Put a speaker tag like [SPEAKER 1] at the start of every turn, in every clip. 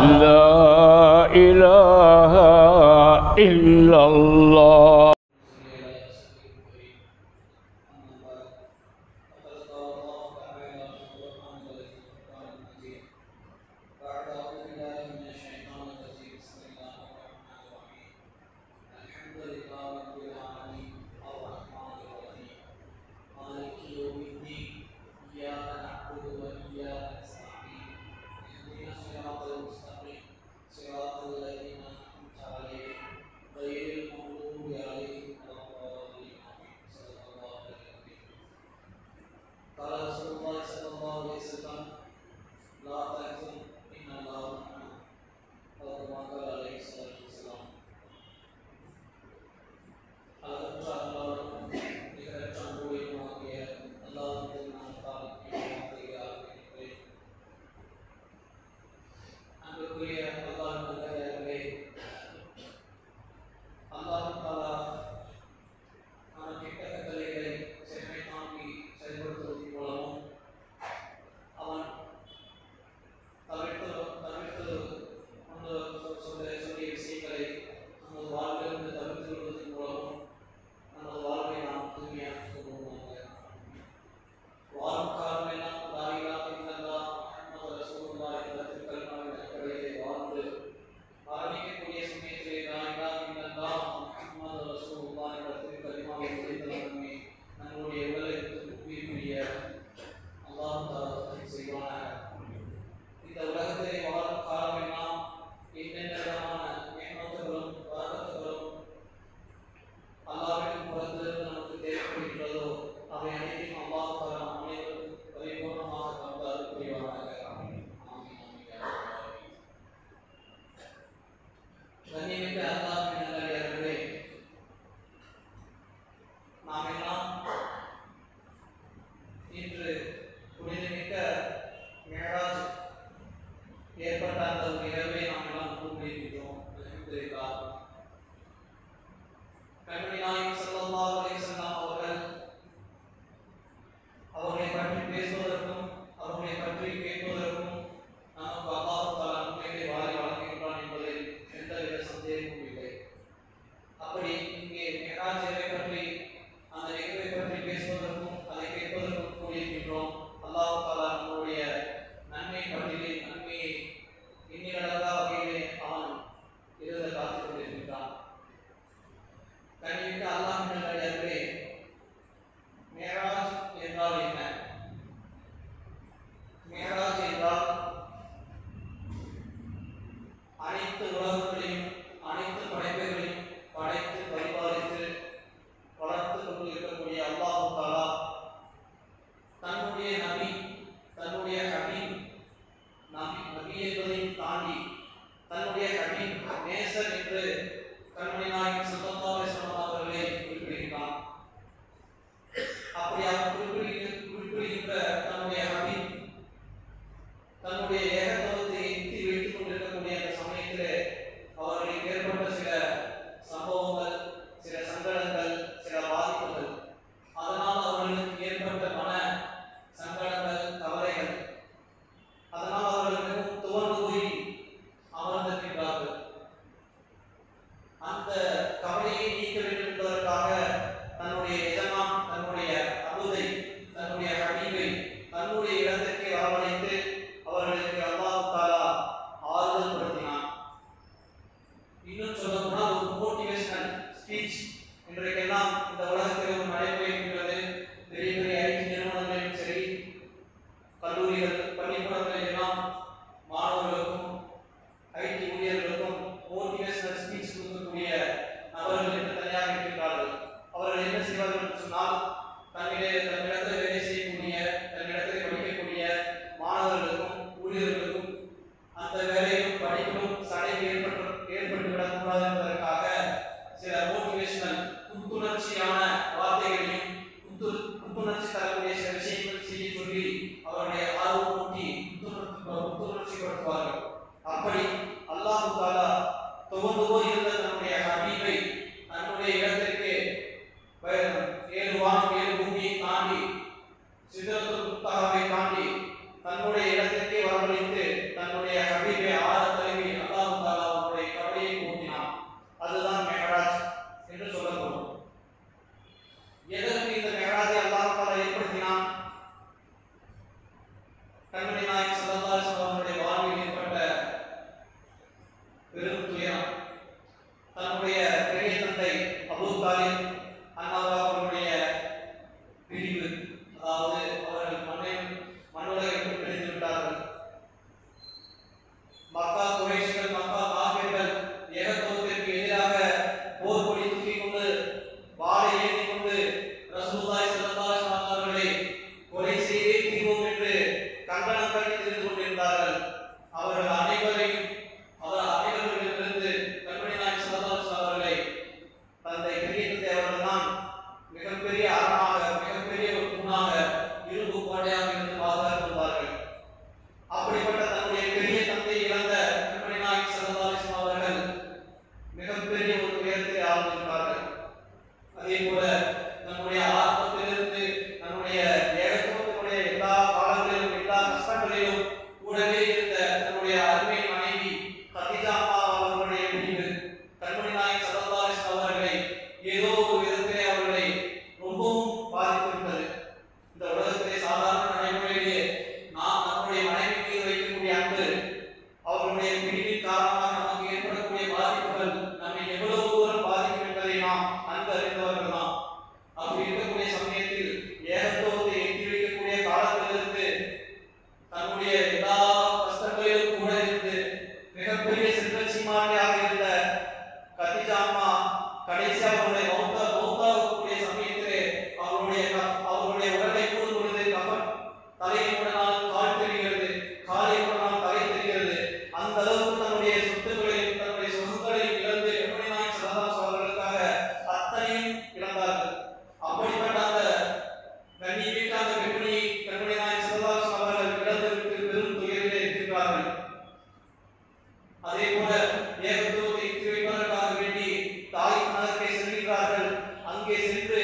[SPEAKER 1] لا إله إلا الله.
[SPEAKER 2] அந்த கவலையை மிகப்பெரிய செல்வச்சீமாரியாக இருந்த கதீஜா அம்மா கடைசியாக அவருடைய மௌத்தாகக்கூடிய சமயத்திலே அவருடைய உடலை கூறும் பொழுது கஃன் தலையை உடனால் கால் தெரிகிறது, காலை உடனால் தலை தெரிகிறது. அந்த அளவுக்கு தன்னுடைய சொத்துக்களையும் தன்னுடைய சொகுகளையும் இழந்து பெண்மணி நாயகம் ஸல்லல்லாஹு அலைஹி அவர்களுக்காக அத்தனையும் இழந்தார்கள். அப்படிப்பட்ட அந்த கண்ணியமிக்க அந்த பெண்மணி நாயகம் ஸல்லல்லாஹு அலைஹி அவர்கள் இழந்துவிட்டு பெரும் துயரிலே இருக்கின்றார்கள். அதே போல ஏகத்துவத்தை வைப்பதற்காக வேண்டி தாயிஃப் நகருக்கு செல்கிறார்கள். அங்கே சென்று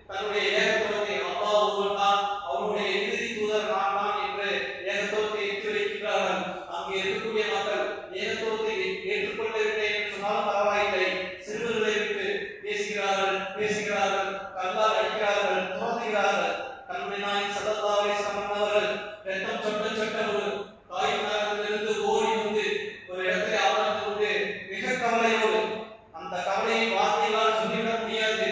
[SPEAKER 2] தன்னுடைய ஏகத்துவத்தை அல்லாஹ் ஒருவன்தான், அவருடைய இறுதி தூதர் நான் தான் என்று ஏகத்துவத்தை எத்தி வைக்கிறார்கள். அங்கே இருக்கக்கூடிய மக்கள் ஏகத்துவத்தை ஏற்றுக்கொள்ளவில்லை என்று சொன்னாலும் பரவாயில்லை, சிறுவர்களை விட்டு பேசுகிறார்கள், கல்லால் அடிக்கிறார்கள், துரத்துகிறார்கள். கண்மணி நாயகம் ஸல்லல்லாஹு அலைஹி வஸல்லம் அவர்கள் இரத்தம் சொட்ட ஒரு தாயிஃப் நகரத்திலிருந்து ஓடி வந்து ஒரு இடத்தை அமர்ந்து கொண்டு மிக கவலையோடு, அந்த கவலையை வார்த்தைகளால் சொல்லிவிட முடியாது,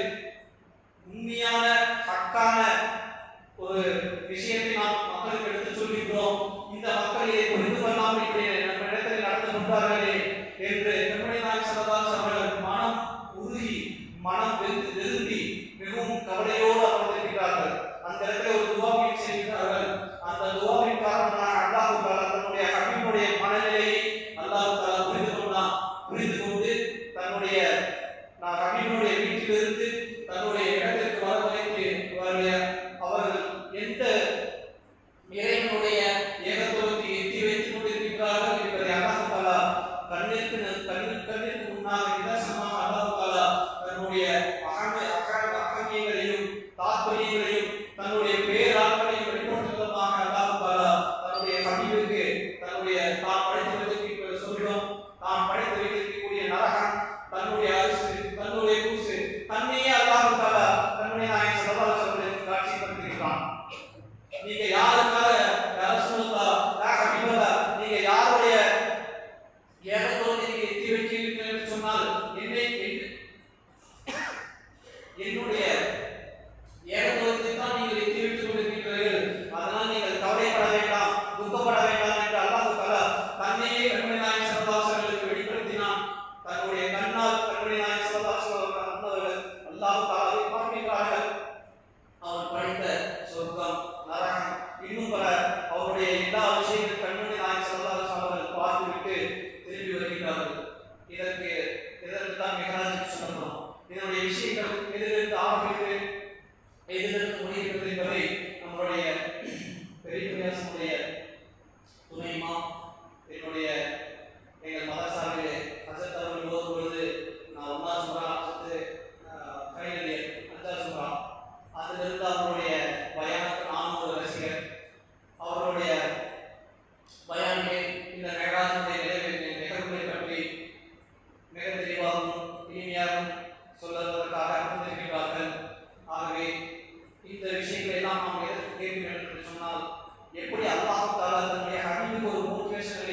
[SPEAKER 2] உண்மையான ஹக்கான ஒரு விஷயத்தை நாம் மக்களுக்கு எடுத்து சொல்கின்றோம். இந்த மக்கள் இதை புரிந்து கொள்ளாமல் இப்படி நம்ம இடத்தில் நடந்து கொண்டார்களே என்று பெண்மணி நாயகம் ஸல்லல்லாஹு அலைஹி அவர்கள் மனம் உருகி மனம் வெறுப்பி மிகவும் கவலையோடு அமர்ந்திருக்கிறார்கள். அந்த இடத்துல ஒரு துவாவையும் செய்கிறார்கள். அந்த துவாவின் காரணமாக அல்லாஹ் தஆலா தன்னுடைய ஹபீபுடைய மனநிலையை அல்லாஹ் தஆலா புரிந்து கொண்டு தன்னுடைய ஹபீபுடைய வீட்டிலிருந்து தன்னுடைய இடத்திற்கு வர வைத்து அவர்கள் எந்த இறைவனுடைய ஏகத்துவத்தை எத்தி வைத்துக் கொண்டிருக்கிறார்கள் என்பதை அல்லாஹ் தஆலா கண்ணிற்கு முன்னாக நிதர்சனமாக அல்லாஹ் தஆலா தன்னுடைய அகமியங்களையும் தாத்பரியங்களையும் தன்னுடைய பேராற்றலையும் வெளிப்படுத்துவதற்காக அல்லாஹ் தஆலா தன்னுடைய ஹபீபுக்கு தன்னுடைய தான் படைத்து வைத்திருக்கிற சொர்க்கம், தான் படைத்து வைத்திருக்கக்கூடிய நரகம், தன்னுடைய அரிசி, தன்னுடைய கூசு, தன்னையே அல்லாஹ் தஆலா தன்னுடைய நாயகம் ஸல்லல்லாஹு அலைஹி வஸல்லம் காட்சிப்படுத்தியிருக்கிறான். நீங்க யாருக்காக யா ரசூலுல்லாஹ் யா ஹபீபல்லாஹ் நீங்க யாருடைய ஏகத்துவத்தை நீங்க எத்தி வைக்கிறீர்கள் என்று சொன்னால் என்னுடைய ஏகத்துவத்தை தான் நீங்கள் எத்தி வைத்துக் கொண்டிருக்கிறீர்கள், அதனால் நீங்கள் கவலைப்பட வேண்டாம், துக்கப்பட வேண்டாம் என்று அல்லாஹ் தஆலா தன்னையே பெண்மணி நாயகம் ஸல்லல்லாஹு அலைஹி வஸல்லம் வெளிப்படுத்தினான். தன்னுடைய கண்ணால் பெண்மணி நாயகம் ஸல்லல்லாஹு அலைஹி வஸல்லம் அல்லாஹ் தஆலாவை பார்க்கிறார்கள். அவர் படைத்த சொர்க்கம், நரகம், இன்னும் பல அவருடைய எல்லா விஷயங்களும் பெண்மணி நாயகம் ஸல்லல்லாஹு அலைஹி வஸல்லம் அவர்கள் பார்த்துவிட்டு திரும்பி வருகிறார்கள். இதற்கு தான் மிஹராஜ் சொல்லணும். இதனுடைய விஷயங்கள் எதிலிருந்து ஆரம்பித்து எதிலிருந்து முடிகிறது என்பதை நம்முடைய பெரியசனுடைய துணைமா என்னுடைய எங்கள் மதசாரிலே ஹசரத் அவர்கள் ஓதும் பொழுது நான் 1 சுறா ஃபைனல் இயர் 5 சுறா அதிலிருந்து அவருடைய பயானுக்கு நான் ஒரு ரசிகர். அவருடைய பயானிலே இந்த மெஹராஜுடைய நிகழ்வுகளை பற்றி மிக தெளிவாகவும் இனிமையாகவும் சொல்வதற்காக அமர்ந்திருக்கிறார்கள். ஆகவே இந்த விஷயங்களை எல்லாம் நாம் எதற்கு கேட்க வேண்டும் என்று சொன்னால், எப்படி அல்லாஹ் தஆலா தன்னுடைய ஹபீபுக்கு ஒரு மோட்டிவேஷனை